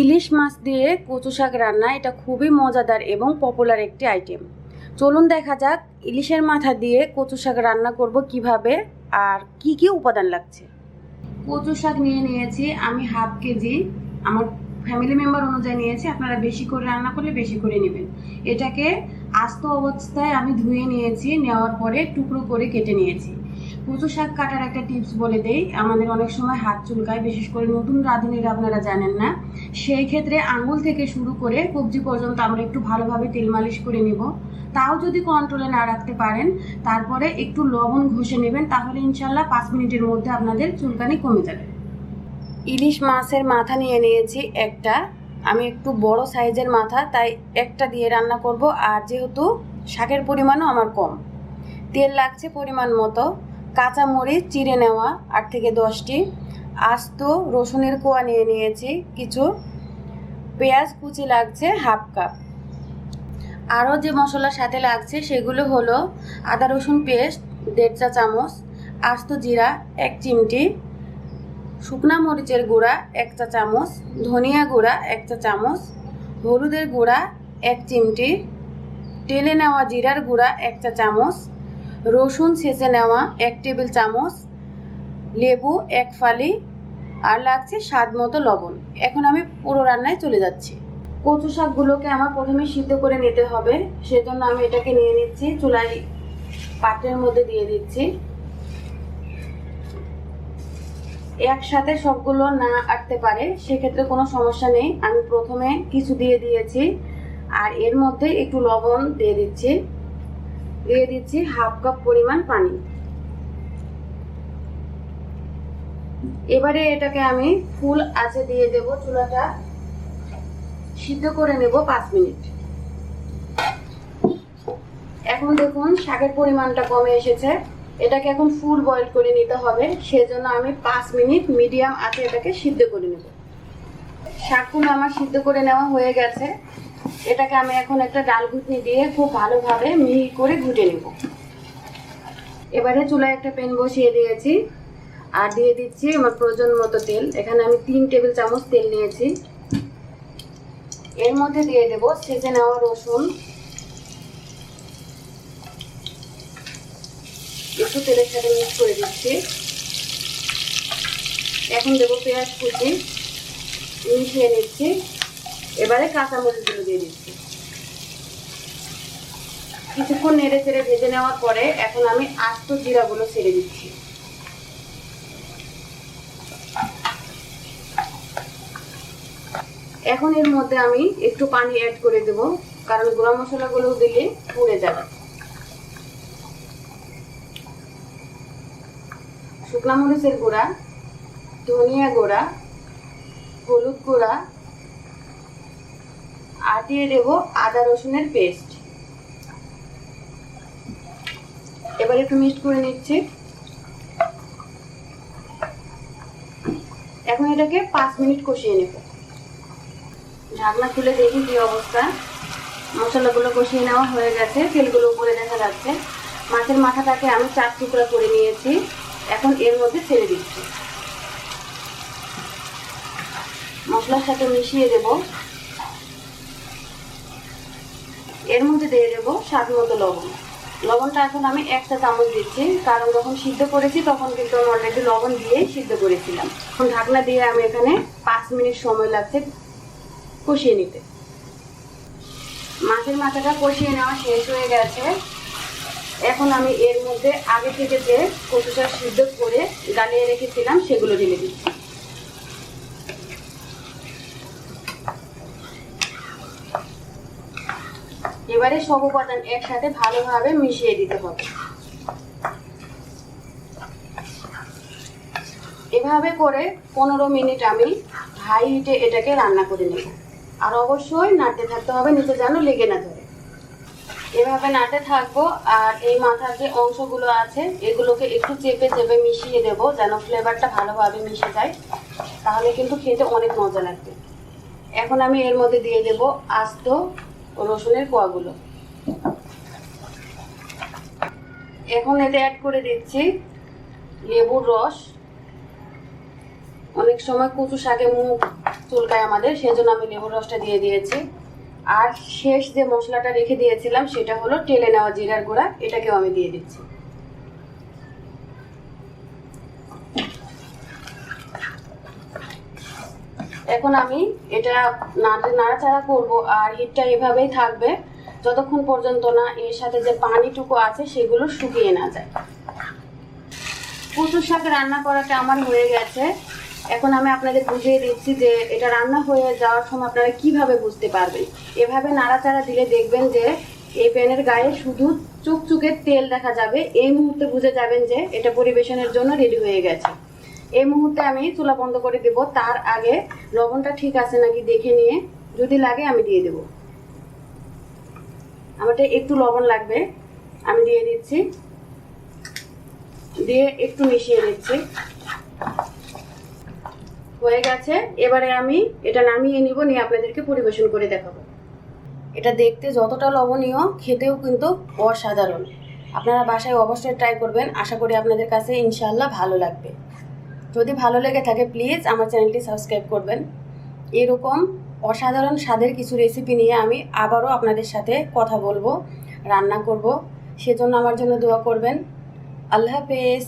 ইলিশ মাছ দিয়ে কচু শাক রান্না এটা খুবই মজাদার এবং পপুলার একটি আইটেম। চলুন দেখা যাক ইলিশের মাথা দিয়ে কচু শাক রান্না করব কিভাবে আর কি কি উপাদান লাগছে। কচু শাক নিয়েছি আমি হাফ কেজি। আমার ফ্যামিলি মেম্বার অনুযায়ী নিয়েছি, আপনারা বেশি করে রান্না করলে বেশি করে নেবেন। এটাকে আস্ত অবস্থায় আমি ধুয়ে নিয়েছি, নেওয়ার পরে টুকরো করে কেটে নিয়েছি। কচু শাক কাটার একটা টিপস বলে দেই, আমাদের অনেক সময় হাত চুলকায়, বিশেষ করে নতুন রাঁধুনিরা আপনারা জানেন না। সেই ক্ষেত্রে আঙুল থেকে শুরু করে কবজি পর্যন্ত আমরা একটু ভালোভাবে তেল মালিশ করে নেব। তাও যদি কন্ট্রোলে না রাখতে পারেন, তারপরে একটু লবণ ঘষে নেবেন, তাহলে ইনশাল্লাহ 5 মিনিটের মধ্যে আপনাদের চুলকানি কমে যাবে। ইলিশ মাছের মাথা নিয়েছি একটা, আমি একটু বড় সাইজের মাথা, তাই একটা দিয়ে রান্না করব। আর যেহেতু শাকের পরিমাণও আমার কম, তেল লাগছে পরিমাণ মতো। কাঁচা মরিচ চিড়ে নেওয়া 8 থেকে 10টি, আস্ত রসুনের কোয়া নিয়েছি কিছু, পেঁয়াজ কুচি লাগছে হাফ কাপ। আরও যে মশলার সাথে লাগছে সেগুলো হলো আদা রসুন পেস্ট 1.5 চা চামচ, আস্ত জিরা 1 চিমটি, শুকনা মরিচের গুঁড়া 1 চা চামচ, ধনিয়া গুঁড়া 1 চা চামচ, হলুদের গুঁড়া 1 চিমটি, টেলে নেওয়া জিরার গুঁড়া 1 চা চামচ, রসুন ছেঁচে নেওয়া 1 টেবিল চামচ, লেবু 1 ফালি, আর লাগছে স্বাদ মতো লবণ। এখন আমি পুরো রান্নায় চলে যাচ্ছি। কচু শাকগুলোকে আমার প্রথমে সিদ্ধ করে নিতে হবে, সেজন্য আমি এটাকে নিয়ে নিচ্ছি, চুলায় পাত্রের মধ্যে দিয়ে দিচ্ছি। একসাথে সবগুলো না আটতে পারে, সেক্ষেত্রে কোনো সমস্যা নেই। আমি প্রথমে কিছু দিয়ে দিয়েছি, আর এর মধ্যে একটু লবণ দিয়ে দিচ্ছি হাফ কাপ পরিমাণ পানি। এবারে এটাকে আমি ফুল আঁচে দিয়ে দেব, চুলাটা সিদ্ধ করে নেব 5 মিনিট। এখন দেখুন শাকের পরিমাণটা কমে এসেছে, এটাকে এখন ফুল বয়েল করে নিতে হবে, সেজন্য আমি 5 মিনিট মিডিয়াম আঁচে এটাকে সিদ্ধ করে নেব। শাকগুলো আমার সিদ্ধ করে নেওয়া হয়ে গেছে, এটাকে আমি এখন একটা ডাল ঘুটনি দিয়ে খুব ভালোভাবে মিহি করে ঘুটে নেব। এবারে চুলায় একটা প্যান বসিয়ে দিয়েছি, আর দিয়ে দিচ্ছি আমার প্রয়োজন মতো তেল। এখানে আমি 3 টেবিল চামচ তেল নিয়েছি। এর মধ্যে দিয়ে দেব ছেঁচে নেওয়া রসুন, একটু তেলের সাথে মিক্স করে দিচ্ছি। এখন দেব পেঁয়াজ কুচি, মিশিয়ে নিচ্ছি। এবারে কাঁচা মরিচগুলো দিয়ে দিচ্ছি। কিছুক্ষণ নেড়ে চেড়ে ভেজে নেওয়ার পরে এখন আমি আস্ত জিরাগুলো ছেড়ে দিচ্ছি। এখন এর মধ্যে আমি একটু পানি অ্যাড করে দেব, কারণ গুঁড়া মশলাগুলো দিলে পুড়ে যাবে। শুকনা মরিচের গুঁড়া, ধনিয়া গুঁড়া, হলুদ গুঁড়া, আর দিয়ে দেব আদা রসুনের পেস্ট। এবার একটু মিক্স করে নিচ্ছি। এখন এটাকে 5 মিনিট কষিয়ে নেব। ঢাকনা খুলে দেখি কি অবস্থা। মশলাগুলো কষিয়ে নেওয়া হয়ে গেছে, তেলগুলো উপরে দেখা যাচ্ছে। মাছের মাথাটাকে আমি 4 টুকরা করে নিয়েছি, এখন এর মধ্যে ছেড়ে দিচ্ছি। মশলার সাথে মিশিয়ে দেব। এর মধ্যে দিয়ে দেব স্বাদ মতো লবণ। লবণটা এখন আমি 1 চা চামচ দিচ্ছি, কারণ যখন সিদ্ধ করেছি তখন কিন্তু আমি অলরেডি লবণ দিয়ে সিদ্ধ করেছিলাম। এখন ঢাকনা দিয়ে আমি এখানে 5 মিনিট সময় লাগছে কষিয়ে নিতে। মাছের মাথাটা কষিয়ে নেওয়া শেষ হয়ে গেছে। এখন আমি এর মধ্যে আগে থেকে যে কচু শাক সিদ্ধ করে গালিয়ে রেখেছিলাম সেগুলো ঢেলে দিচ্ছি। এবারে সব উপাদান একসাথে ভালোভাবে মিশিয়ে দিতে হবে। এভাবে করে 15 মিনিট আমি হাই হিটে এটাকে রান্না করে নেব। আর অবশ্যই নাড়তে থাকতে হবে, নিচে যেন লেগে না ধরে। এভাবে নাড়তে থাকবো। আর এই মাথার যে অংশগুলো আছে এগুলোকে একটু চেপে চেপে মিশিয়ে দেব, যেন ফ্লেভারটা ভালোভাবে মিশে যায়, তাহলে কিন্তু খেতে অনেক মজা লাগবে। এখন আমি এর মধ্যে দিয়ে দেব আস্ত রসুনের কোয়াগুলো। এখন এতে অ্যাড করে দিচ্ছি লেবুর রস, অনেক সময় কচু শাকে মুখ চুলকায় আমাদের, সেজন্য আমি লেবুর রসটা দিয়ে দিয়েছি। আর শেষ যে মশলাটা রেখে দিয়েছিলাম সেটা হলো টেলে নেওয়া জিরার গুঁড়া, এটাকেও আমি দিয়ে দিচ্ছি। এখন আমি এটা নাড়াচাড়া করব, আর হিটটা এভাবেই থাকবে যতক্ষণ পর্যন্ত না এর সাথে যে পানিটুকু আছে সেগুলো শুকিয়ে না যায়। কচু শাক রান্না করাটা আমার হয়ে গেছে। এখন আমি আপনাদের বুঝিয়ে দিচ্ছি যে এটা রান্না হয়ে যাওয়ার সময় আপনারা কিভাবে বুঝতে পারবেন। এভাবে নাড়াচাড়া দিলে দেখবেন যে এই প্যানের গায়ে শুধু চুকচুকে তেল দেখা যাবে। এই মুহূর্তে বুঝে যাবেন যে এটা পরিবেশনের জন্য রেডি হয়ে গেছে। এই মুহূর্তে আমি চুলা বন্ধ করে দেব। তার আগে লবণটা ঠিক আছে নাকি দেখে নিয়ে যদি লাগে আমি দিয়ে দেব। আমারটা একটু লবণ লাগবে, আমি দিয়ে দিচ্ছি। দিয়ে একটু মিশিয়ে দিচ্ছি। হয়ে গেছে। এবারে আমি এটা নামিয়ে নিব, নিয়ে আপনাদেরকে পরিবেশন করে দেখাবো। এটা দেখতে যতটা লবণীয়, খেতেও কিন্তু অসাধারণ। আপনারা বাসায় অবশ্যই ট্রাই করবেন। আশা করি আপনাদের কাছে ইনশাআল্লাহ ভালো লাগবে। যদি ভালো লেগে থাকে প্লিজ আমার চ্যানেলটি সাবস্ক্রাইব করবেন। এরকম অসাধারণ স্বাদের কিছু রেসিপি নিয়ে আমি আবারও আপনাদের সাথে কথা বলবো, রান্না করব। সেজন্য আমার জন্য দোয়া করবেন। আল্লাহ হাফেজ।